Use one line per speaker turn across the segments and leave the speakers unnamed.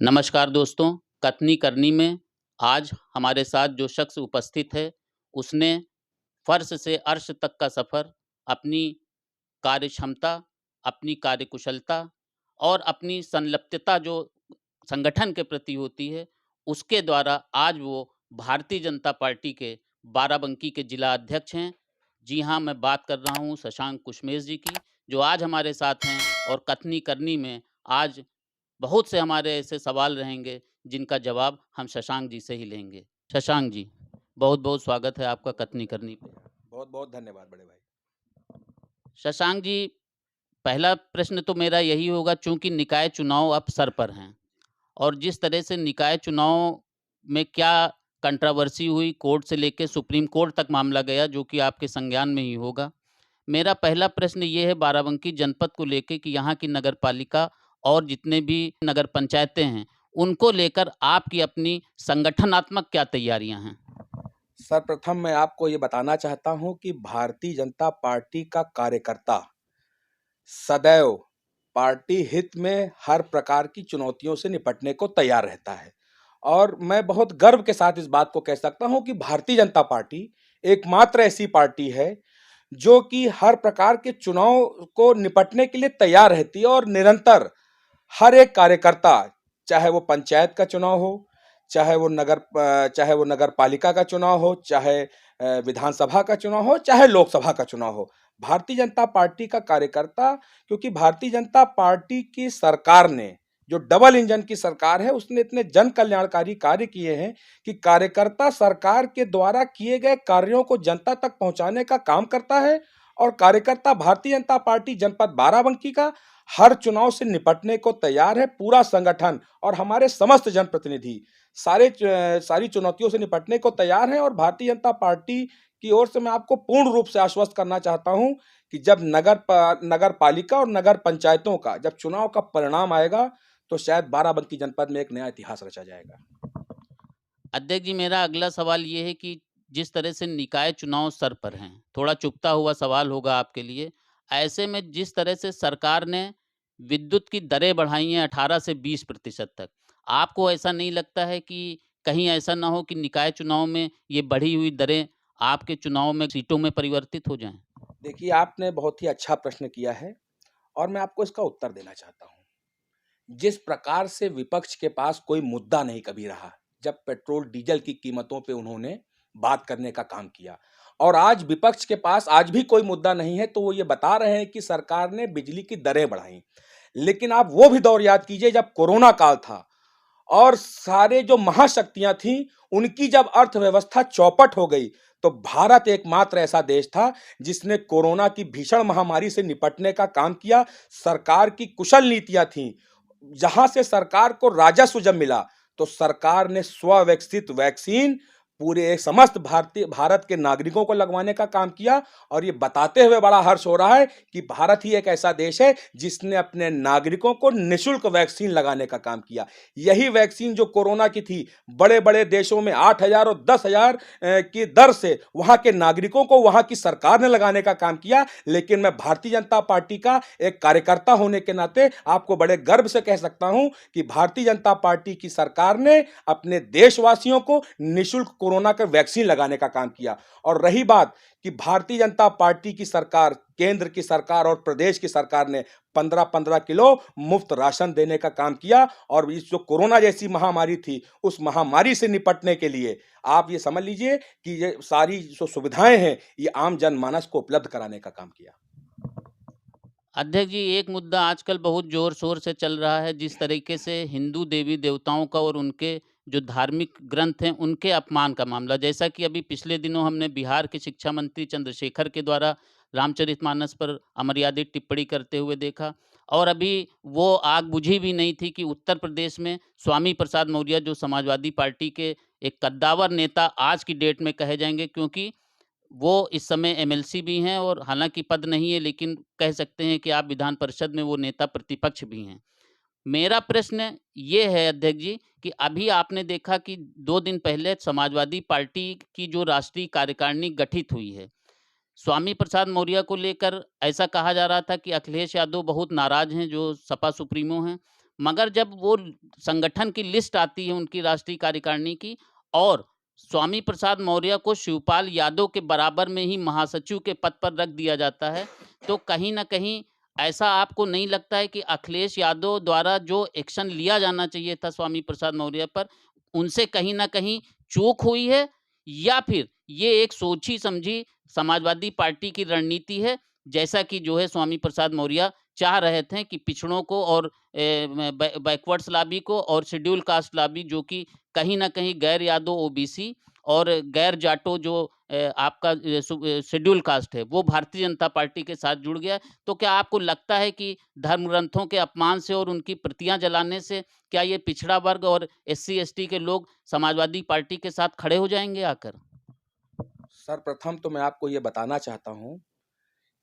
नमस्कार दोस्तों, कथनी करनी में आज हमारे साथ जो शख्स उपस्थित है, उसने फ़र्श से अर्श तक का सफ़र अपनी कार्यक्षमता, अपनी कार्यकुशलता और अपनी संलिप्तता जो संगठन के प्रति होती है, उसके द्वारा आज वो भारतीय जनता पार्टी के बाराबंकी के जिला अध्यक्ष हैं। जी हाँ, मैं बात कर रहा हूँ शशांक कुशमेश जी की, जो आज हमारे साथ हैं और कथनी करनी में आज बहुत से हमारे ऐसे सवाल रहेंगे जिनका जवाब हम शशांक जी से ही लेंगे। शशांक जी, बहुत-बहुत स्वागत है आपका कथनी करनी पे।
बहुत बहुत धन्यवाद बड़े भाई।
शशांक जी, पहला प्रश्न तो मेरा यही होगा, चूँकि निकाय चुनाव अब सर पर हैं और जिस तरह से निकाय चुनाव में क्या कंट्रोवर्सी हुई, कोर्ट से लेके सुप्रीम कोर्ट तक मामला गया, जो कि आपके संज्ञान में ही होगा। मेरा पहला प्रश्न ये है बाराबंकी जनपद को लेके कि यहाँ की नगर पालिका और जितने भी नगर पंचायतें हैं, उनको लेकर आपकी अपनी संगठनात्मक क्या तैयारियाँ हैं?
सर्वप्रथम मैं आपको ये बताना चाहता हूँ कि भारतीय जनता पार्टी का कार्यकर्ता सदैव पार्टी हित में हर प्रकार की चुनौतियों से निपटने को तैयार रहता है। और मैं बहुत गर्व के साथ इस बात को कह सकता हूँ कि भारतीय जनता पार्टी एकमात्र ऐसी पार्टी है जो कि हर प्रकार के चुनाव को निपटने के लिए तैयार रहती है और निरंतर हर एक कार्यकर्ता, चाहे वो पंचायत का चुनाव हो, चाहे वो नगर पालिका का चुनाव हो, चाहे विधानसभा का चुनाव हो, चाहे लोकसभा का चुनाव हो, भारतीय जनता पार्टी का कार्यकर्ता, क्योंकि भारतीय जनता पार्टी की सरकार ने, जो डबल इंजन की सरकार है, उसने इतने जन कल्याणकारी कार्य किए हैं कि कार्यकर्ता सरकार के द्वारा किए गए कार्यों को जनता तक पहुंचाने का काम करता है। और कार्यकर्ता भारतीय जनता पार्टी जनपद बाराबंकी का हर चुनाव से निपटने को तैयार है। पूरा संगठन और हमारे समस्त जनप्रतिनिधि सारी चुनौतियों से निपटने को तैयार हैं। और भारतीय जनता पार्टी की ओर से मैं आपको पूर्ण रूप से आश्वस्त करना चाहता हूं कि जब नगर पालिका और नगर पंचायतों का जब चुनाव का परिणाम आएगा, तो शायद बाराबंकी जनपद में एक नया इतिहास रचा जाएगा।
अध्यक्ष जी, मेरा अगला सवाल ये है कि जिस तरह से निकाय चुनाव सर पर हैं, थोड़ा चुभता हुआ सवाल होगा आपके लिए। ऐसे में जिस तरह से सरकार ने विद्युत की दरें बढ़ाई हैं 18 से 20% तक, आपको ऐसा नहीं लगता है कि कहीं ऐसा ना हो कि निकाय चुनाव में ये बढ़ी हुई दरें आपके चुनाव में सीटों में परिवर्तित हो जाएँ?
देखिए, आपने बहुत ही अच्छा प्रश्न किया है और मैं आपको इसका उत्तर देना चाहता हूँ। जिस प्रकार से विपक्ष के पास कोई मुद्दा नहीं कभी रहा, जब पेट्रोल डीजल की कीमतों पे उन्होंने बात करने का काम किया, और आज विपक्ष के पास आज भी कोई मुद्दा नहीं है, तो वो ये बता रहे हैं कि सरकार ने बिजली की दरें बढ़ाई। लेकिन आप वो भी दौर याद कीजिए जब कोरोना काल था और सारे जो महाशक्तियां थीं, उनकी जब अर्थव्यवस्था चौपट हो गई, तो भारत एकमात्र ऐसा देश था जिसने कोरोना की भीषण महामारी से निपटने का काम किया। सरकार की कुशल नीतियां थीं। जहां से सरकार को राजस्व जब मिला, तो सरकार ने स्वविकसित वैक्सीन पूरे समस्त भारत के नागरिकों को लगवाने का काम किया। और ये बताते हुए बड़ा हर्ष हो रहा है कि भारत ही एक ऐसा देश है जिसने अपने नागरिकों को निःशुल्क वैक्सीन लगाने का काम किया। यही वैक्सीन जो कोरोना की थी, बड़े-बड़े देशों में 8,000 और 10,000 की दर से वहां के नागरिकों को वहां की सरकार ने लगाने का काम किया। लेकिन मैं भारतीय जनता पार्टी का एक कार्यकर्ता होने के नाते आपको बड़े गर्व से कह सकता हूं कि भारतीय जनता पार्टी की सरकार ने अपने देशवासियों को निःशुल्क कोरोना का वैक्सीन लगाने का काम किया। और रही बात कि भारतीय जनता पार्टी की सरकार, केंद्र की सरकार और प्रदेश की सरकार ने 15-15 किलो मुफ्त राशन देने का काम किया। और इस जो कोरोना जैसी महामारी थी, उस महामारी से निपटने के लिए आप ये समझ लीजिए कि ये सारी जो सुविधाएं हैं, ये आम जनमानस को उपलब्ध कराने का काम किया।
अध्यक्ष जी, एक मुद्दा आजकल बहुत ज़ोर-शोर से चल रहा है, जिस तरीके से हिंदू देवी-देवताओं का और उनके जो धार्मिक ग्रंथ हैं, उनके अपमान का मामला। जैसा कि अभी पिछले दिनों हमने बिहार के शिक्षा मंत्री चंद्रशेखर के द्वारा रामचरितमानस पर अमर्यादित टिप्पणी करते हुए देखा और अभी वो आग बुझी भी नहीं थी कि उत्तर प्रदेश में स्वामी प्रसाद मौर्य, जो समाजवादी पार्टी के एक कद्दावर नेता आज की डेट में कहे जाएँगे, क्योंकि वो इस समय एमएलसी भी हैं और हालाँकि पद नहीं है, लेकिन कह सकते हैं कि आप विधान परिषद में वो नेता प्रतिपक्ष भी हैं। मेरा प्रश्न ये है अध्यक्ष जी कि अभी आपने देखा कि 2 दिन पहले समाजवादी पार्टी की जो राष्ट्रीय कार्यकारिणी गठित हुई है, स्वामी प्रसाद मौर्य को लेकर ऐसा कहा जा रहा था कि अखिलेश यादव बहुत नाराज़ हैं, जो सपा सुप्रीमो हैं। मगर जब वो संगठन की लिस्ट आती है उनकी राष्ट्रीय कार्यकारिणी की और स्वामी प्रसाद मौर्य को शिवपाल यादव के बराबर में ही महासचिव के पद पर रख दिया जाता है, तो कहीं न कहीं ऐसा आपको नहीं लगता है कि अखिलेश यादव द्वारा जो एक्शन लिया जाना चाहिए था स्वामी प्रसाद मौर्य पर, उनसे कहीं न कहीं चूक हुई है? या फिर ये एक सोची-समझी समाजवादी पार्टी की रणनीति है, जैसा कि जो है स्वामी प्रसाद मौर्य चाह रहे थे कि पिछड़ों को और बैकवर्ड्स लॉबी को और शेड्यूल कास्ट लॉबी जो कि कहीं न कहीं गैर यादव ओबीसी और गैर जाटो जो आपका शेड्यूल कास्ट है, वो भारतीय जनता पार्टी के साथ जुड़ गया। तो क्या आपको लगता है कि धर्म ग्रंथों के अपमान से और उनकी प्रतियाँ जलाने से क्या ये पिछड़ा वर्ग और एससी-एसटी के लोग समाजवादी पार्टी के साथ खड़े हो जाएँगे आकर?
सर्वप्रथम तो मैं आपको ये बताना चाहता हूँ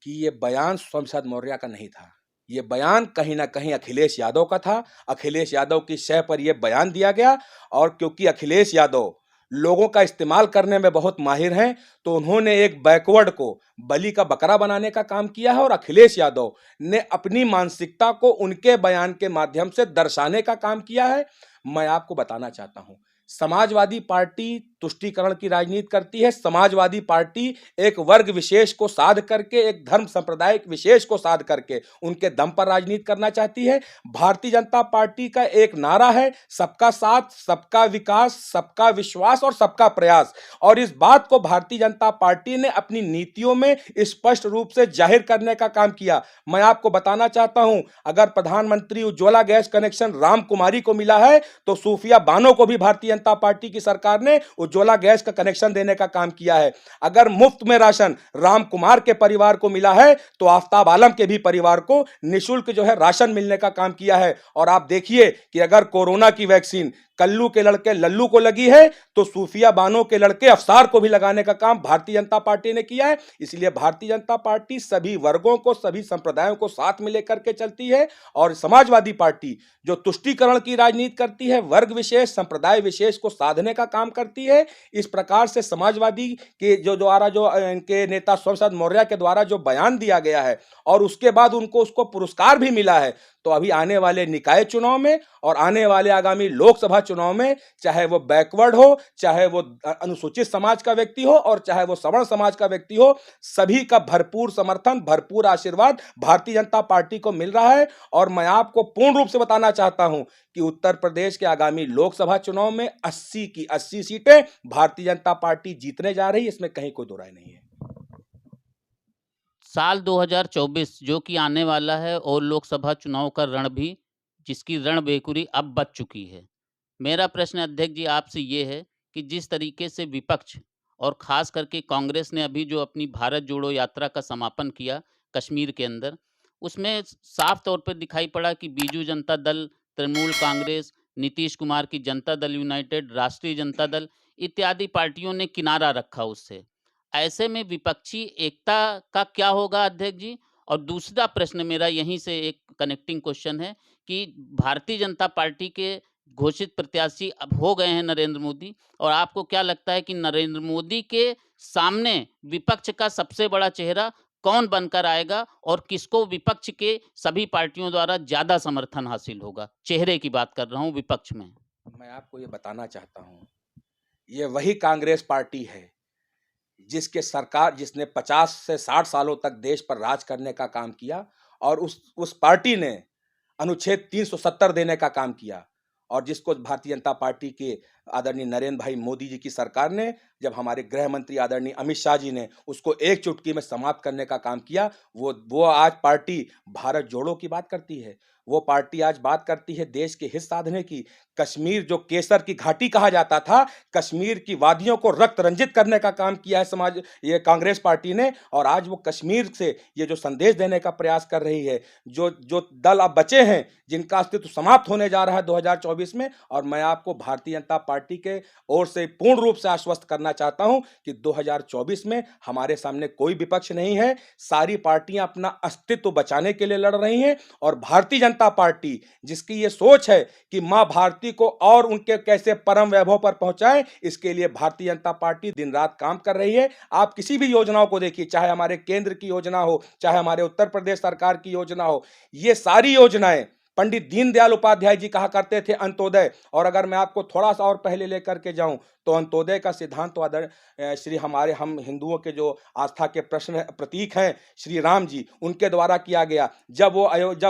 कि ये बयान स्वामी प्रसाद मौर्य का नहीं था। ये बयान कहीं न कहीं अखिलेश यादव का था। अखिलेश यादव की शय पर ये बयान दिया गया और क्योंकि अखिलेश यादव लोगों का इस्तेमाल करने में बहुत माहिर हैं, तो उन्होंने एक बैकवर्ड को बलि का बकरा बनाने का काम किया है और अखिलेश यादव ने अपनी मानसिकता को उनके बयान के माध्यम से दर्शाने का काम किया है। मैं आपको बताना चाहता हूँ, समाजवादी पार्टी तुष्टीकरण की राजनीति करती है। समाजवादी पार्टी एक वर्ग विशेष को साध करके, एक धर्म सांप्रदायिक विशेष को साध करके उनके दम पर राजनीति करना चाहती है। भारतीय जनता पार्टी का एक नारा है, सबका साथ, सबका विकास, सबका विश्वास और सबका प्रयास। और इस बात को भारतीय जनता पार्टी ने अपनी नीतियों में स्पष्ट रूप से जाहिर करने का काम किया। मैं आपको बताना चाहता हूं, अगर प्रधानमंत्री उज्ज्वला गैस कनेक्शन राम कुमारी को मिला है, तो सूफिया बानो को भी भारतीय जनता पार्टी की सरकार ने उज्ज्वला गैस का कनेक्शन देने का काम किया है। अगर मुफ्त में राशन राम कुमार के परिवार को मिला है, तो आफ्ताब आलम के भी परिवार को निःशुल्क जो है राशन मिलने का काम किया है। और आप देखिए कि अगर कोरोना की वैक्सीन कल्लू के लड़के लल्लू को लगी है, तो सूफिया बानो के लड़के अफसार को भी लगाने का काम भारतीय जनता पार्टी ने किया है। इसलिए भारतीय जनता पार्टी सभी वर्गों को, सभी संप्रदायों को साथ में लेकर के चलती है। और समाजवादी पार्टी जो तुष्टीकरण की राजनीति करती है, वर्ग विशेष, संप्रदाय विशेष को साधने का काम करती है। इस प्रकार से समाजवादी के जो द्वारा जो इनके नेता स्वामी प्रसाद मौर्य के द्वारा जो बयान दिया गया है और उसके बाद उनको उसको पुरस्कार भी मिला है, तो अभी आने वाले निकाय चुनाव में और आने वाले आगामी लोकसभा चुनाव में, चाहे वो बैकवर्ड हो, चाहे वो अनुसूचित समाज का व्यक्ति हो और चाहे वो सवर्ण समाज का व्यक्ति हो, सभी का भरपूर समर्थन, भरपूर आशीर्वाद भारतीय जनता पार्टी को मिल रहा है। और मैं आपको पूर्ण रूप से बताना चाहता हूं कि उत्तर प्रदेश के आगामी लोकसभा चुनाव में 80 की 80 सीटें भारतीय जनता पार्टी जीतने जा रही है, इसमें कहीं कोई दो राय नहीं है।
साल 2024 जो कि आने वाला है और लोकसभा चुनाव का रण भी, जिसकी रणबेकुरी अब बज चुकी है। मेरा प्रश्न अध्यक्ष जी आपसे ये है कि जिस तरीके से विपक्ष और ख़ास करके कांग्रेस ने अभी जो अपनी भारत जोड़ो यात्रा का समापन किया कश्मीर के अंदर, उसमें साफ तौर पर दिखाई पड़ा कि बीजू जनता दल, तृणमूल कांग्रेस, नीतीश कुमार की जनता दल यूनाइटेड, राष्ट्रीय जनता दल इत्यादि पार्टियों ने किनारा रखा उससे। ऐसे में विपक्षी एकता का क्या होगा अध्यक्ष जी? और दूसरा प्रश्न मेरा यहीं से एक कनेक्टिंग क्वेश्चन है कि भारतीय जनता पार्टी के घोषित प्रत्याशी अब हो गए हैं नरेंद्र मोदी, और आपको क्या लगता है कि नरेंद्र मोदी के सामने विपक्ष का सबसे बड़ा चेहरा कौन बनकर आएगा और किसको विपक्ष के सभी पार्टियों द्वारा ज़्यादा समर्थन हासिल होगा? चेहरे की बात कर रहा हूँ विपक्ष में।
मैं आपको ये बताना चाहता हूँ, ये वही कांग्रेस पार्टी है जिसने 50 से 60 सालों तक देश पर राज करने का काम किया और उस पार्टी ने अनुच्छेद 370 देने का काम किया। और जिसको भारतीय जनता पार्टी के आदरणीय नरेंद्र भाई मोदी जी की सरकार ने, जब हमारे गृह मंत्री आदरणीय अमित शाह जी ने उसको एक चुटकी में समाप्त करने का काम किया, वो आज पार्टी भारत जोड़ो की बात करती है। वो पार्टी आज बात करती है देश के हित साधने की। कश्मीर जो केसर की घाटी कहा जाता था, कश्मीर की वादियों को रक्त रंजित करने का काम किया है ये कांग्रेस पार्टी ने। और आज वो कश्मीर से ये जो संदेश देने का प्रयास कर रही है, जो जो दल अब बचे हैं जिनका अस्तित्व समाप्त होने जा रहा है 2024 में। और मैं आपको भारतीय जनता पार्टी के ओर से पूर्ण रूप से आश्वस्त करना चाहता हूं कि 2024 में हमारे सामने कोई विपक्ष नहीं है। सारी पार्टियां अपना अस्तित्व बचाने के लिए लड़ रही हैं और भारतीय जनता पार्टी जिसकी ये सोच है कि मां भारती को और उनके कैसे परम वैभव पर पहुंचाएं, इसके लिए भारतीय जनता पार्टी दिन रात काम कर रही है। आप किसी भी योजनाओं को देखिए, चाहे हमारे केंद्र की योजना हो, चाहे हमारे उत्तर प्रदेश सरकार की योजना हो, ये सारी योजनाएं पंडित दीनदयाल उपाध्याय जी कहा करते थे अंत्योदय, और अगर मैं आपको थोड़ा सा और पहले लेकर के जाऊं तो अंत्योदय का सिद्धांत तो श्री हम हिंदुओं के जो आस्था के प्रतीक हैं श्री राम जी, उनके द्वारा किया गया। जब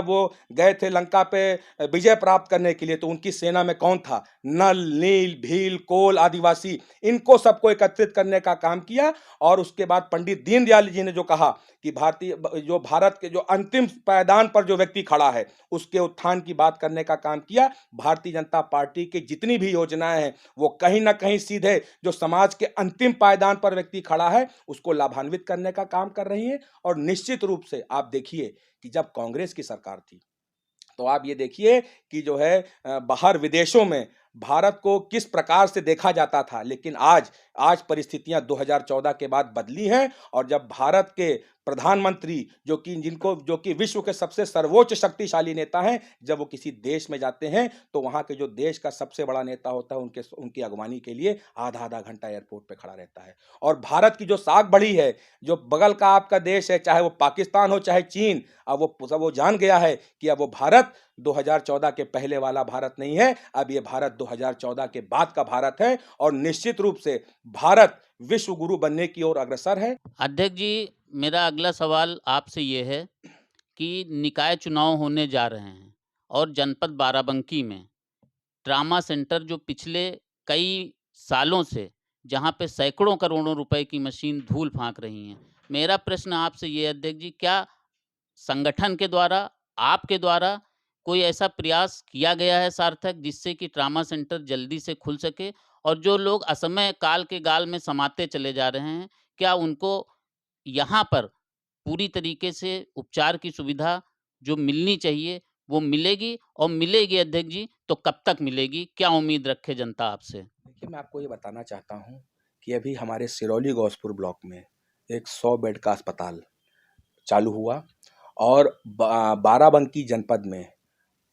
वो गए थे लंका पे विजय प्राप्त करने के लिए, तो उनकी सेना में कौन था? नल, नील, भील, कोल, आदिवासी, इनको सबको एकत्रित करने का काम किया। और उसके बाद पंडित दीनदयाल जी ने जो कहा कि भारत के जो अंतिम पायदान पर जो व्यक्ति खड़ा है, उसके उत्थान की बात करने का काम किया। भारतीय जनता पार्टी की जितनी भी योजनाएं हैं, वो कहीं ना कहीं सीधे जो समाज के अंतिम पायदान पर व्यक्ति खड़ा है, उसको लाभान्वित करने का काम कर रही है। और निश्चित रूप से आप देखिए कि जब कांग्रेस की सरकार थी, तो आप ये देखिए कि जो है बाहर विदेशों में भारत को किस प्रकार से देखा जाता था, लेकिन आज परिस्थितियां 2014 के बाद बदली हैं। और जब भारत के प्रधानमंत्री, जो कि विश्व के सबसे सर्वोच्च शक्तिशाली नेता हैं, जब वो किसी देश में जाते हैं, तो वहां के जो देश का सबसे बड़ा नेता होता है, उनकी अगवानी के लिए आधा आधा घंटा एयरपोर्ट पे खड़ा रहता है। और भारत की जो साख बढ़ी है, जो बगल का आपका देश है, चाहे वो पाकिस्तान हो चाहे चीन, अब वो जान गया है कि अब वो भारत 2014 के पहले वाला भारत नहीं है, अब ये भारत 2014 के बाद का भारत है। और निश्चित रूप से भारत विश्व गुरु बनने की ओर अग्रसर है।
अध्यक्ष जी, मेरा अगला सवाल आपसे ये है कि निकाय चुनाव होने जा रहे हैं और जनपद बाराबंकी में ट्रामा सेंटर जो पिछले कई सालों से, जहाँ पे सैकड़ों करोड़ों रुपए की मशीन धूल फाँक रही हैं। मेरा प्रश्न आपसे ये है अध्यक्ष जी, क्या संगठन के द्वारा, आपके द्वारा कोई ऐसा प्रयास किया गया है सार्थक, जिससे कि ट्रामा सेंटर जल्दी से खुल सके? और जो लोग असमय काल के गाल में समाते चले जा रहे हैं, क्या उनको यहाँ पर पूरी तरीके से उपचार की सुविधा जो मिलनी चाहिए, वो मिलेगी? और मिलेगी अध्यक्ष जी, तो कब तक मिलेगी? क्या उम्मीद रखे जनता आपसे?
देखिए, मैं आपको ये बताना चाहता हूँ कि अभी हमारे सिरौली गौसपुर ब्लॉक में एक 100 बेड का अस्पताल चालू हुआ, और बाराबंकी जनपद में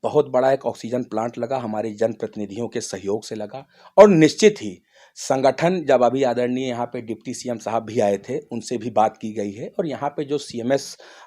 बहुत बड़ा एक ऑक्सीजन प्लांट लगा, हमारे जनप्रतिनिधियों के सहयोग से लगा। और निश्चित ही संगठन, जब अभी आदरणीय यहाँ पे डिप्टी सीएम साहब भी आए थे, उनसे भी बात की गई है, और यहाँ पे जो सीएमएस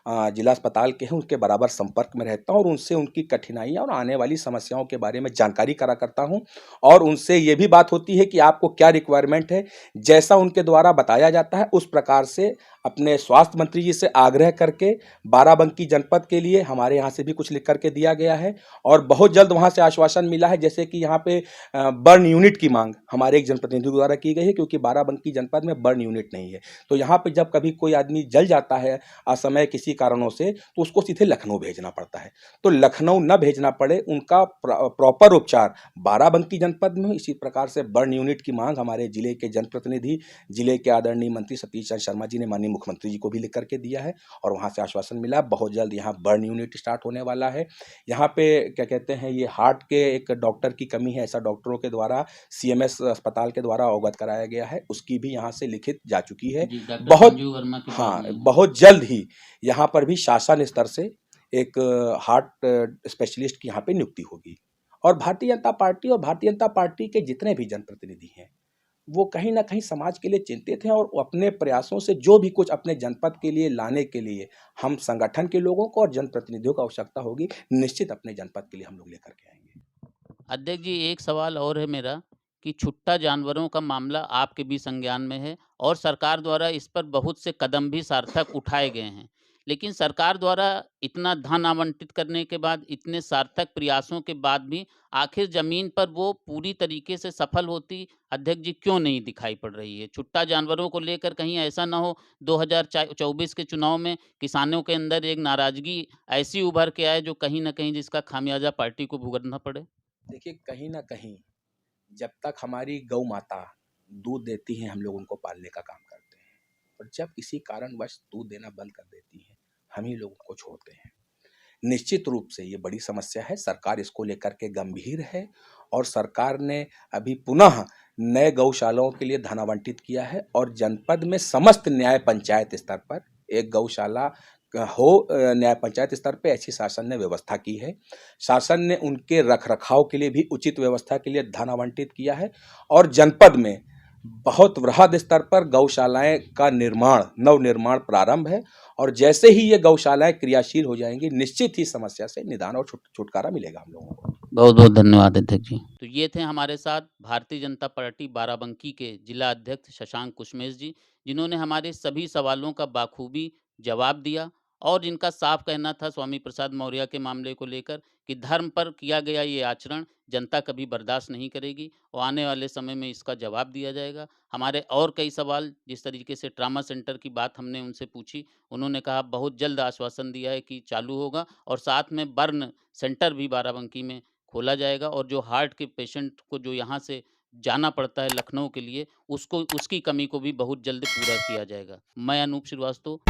जिला अस्पताल के हैं, उनके बराबर संपर्क में रहता हूँ, और उनसे उनकी कठिनाइयाँ और आने वाली समस्याओं के बारे में जानकारी करा करता हूँ। और उनसे ये भी बात होती है कि आपको क्या रिक्वायरमेंट है, जैसा उनके द्वारा बताया जाता है, उस प्रकार से अपने स्वास्थ्य मंत्री जी से आग्रह करके बाराबंकी जनपद के लिए हमारे यहाँ से भी कुछ लिख करके दिया गया है। और बहुत जल्द वहाँ से आश्वासन मिला है, जैसे कि यहाँ पे बर्न यूनिट की मांग हमारे एक जनप्रतिनिधि द्वारा की गई है, क्योंकि बाराबंकी जनपद में बर्न यूनिट नहीं है। तो यहाँ पे जब कभी कोई आदमी जल जाता है असमय किसी कारणों से, तो उसको सीधे लखनऊ भेजना पड़ता है। तो लखनऊ न भेजना पड़े, उनका प्रॉपर उपचार बाराबंकी जनपद में। इसी प्रकार से बर्न यूनिट की मांग हमारे जिले के जनप्रतिनिधि, जिले के आदरणीय मंत्री सतीश चंद्र शर्मा जी ने माननीय मुख्यमंत्री जी को भी लिख करके दिया है, और वहाँ से आश्वासन मिला बहुत जल्द यहाँ बर्न यूनिट स्टार्ट होने वाला है। यहाँ पे क्या कहते हैं, ये हार्ट के एक डॉक्टर की कमी है, ऐसा डॉक्टरों के द्वारा सीएमएस अस्पताल के द्वारा अवगत कराया गया है, उसकी भी यहाँ से लिखित जा चुकी है। बहुत, हाँ, बहुत जल्द ही यहाँ पर भी शासन स्तर से एक हार्ट स्पेशलिस्ट की यहाँ पे नियुक्ति होगी। और भारतीय जनता पार्टी के जितने भी जनप्रतिनिधि हैं, वो कहीं न कहीं समाज के लिए चिंतित हैं, और अपने प्रयासों से जो भी कुछ अपने जनपद के लिए लाने के लिए हम संगठन के लोगों को और जनप्रतिनिधियों को आवश्यकता होगी, निश्चित अपने जनपद के लिए हम लोग लेकर के आएंगे।
अध्यक्ष जी, एक सवाल और है मेरा कि छुट्टा जानवरों का मामला आपके भी संज्ञान में है और सरकार द्वारा इस पर बहुत से कदम भी सार्थक उठाए गए हैं। लेकिन सरकार द्वारा इतना धन आवंटित करने के बाद, इतने सार्थक प्रयासों के बाद भी आखिर ज़मीन पर वो पूरी तरीके से सफल होती अध्यक्ष जी क्यों नहीं दिखाई पड़ रही है? छुट्टा जानवरों को लेकर कहीं ऐसा ना हो 2024 के चुनाव में किसानों के अंदर एक नाराज़गी ऐसी उभर के आए जो कहीं न कहीं जिसका खामियाजा पार्टी को भुगतना पड़े?
देखिए, कहीं न कहीं जब तक हमारी गौ माता दूध देती हैं, हम लोग उनको पालने का काम करते हैं, और जब किसी कारणवश दूध देना बंद कर देती हैं, हम ही लोग उनको छोड़ते हैं। निश्चित रूप से ये बड़ी समस्या है, सरकार इसको लेकर के गंभीर है, और सरकार ने अभी पुनः नए गौशालाओं के लिए धन आवंटित किया है, और जनपद में समस्त न्याय पंचायत स्तर पर एक गौशाला न्याय पंचायत स्तर पे ऐसी शासन ने व्यवस्था की है। शासन ने उनके रखरखाव के लिए भी उचित व्यवस्था के लिए धन आवंटित किया है, और जनपद में बहुत वृहद स्तर पर गौशालाएं का नवनिर्माण प्रारंभ है और जैसे ही ये गौशालाएं क्रियाशील हो जाएंगी, निश्चित ही समस्या से निदान और छुटकारा मिलेगा हम लोगों को।
बहुत-बहुत धन्यवाद अध्यक्ष जी। तो ये थे हमारे साथ भारतीय जनता पार्टी बाराबंकी के जिला अध्यक्ष शशांक कुशमेश जी, जिन्होंने हमारे सभी सवालों का बाखूबी जवाब दिया और जिनका साफ कहना था स्वामी प्रसाद मौर्य के मामले को लेकर कि धर्म पर किया गया ये आचरण जनता कभी बर्दाश्त नहीं करेगी और आने वाले समय में इसका जवाब दिया जाएगा। हमारे और कई सवाल जिस तरीके से ट्रॉमा सेंटर की बात हमने उनसे पूछी, उन्होंने कहा बहुत जल्द आश्वासन दिया है कि चालू होगा और साथ में बर्न सेंटर भी बाराबंकी में खोला जाएगा और जो हार्ट के पेशेंट को जो यहाँ से जाना पड़ता है लखनऊ के लिए, उसको उसकी कमी को भी बहुत जल्द पूरा किया जाएगा। मैं अनूप श्रीवास्तव।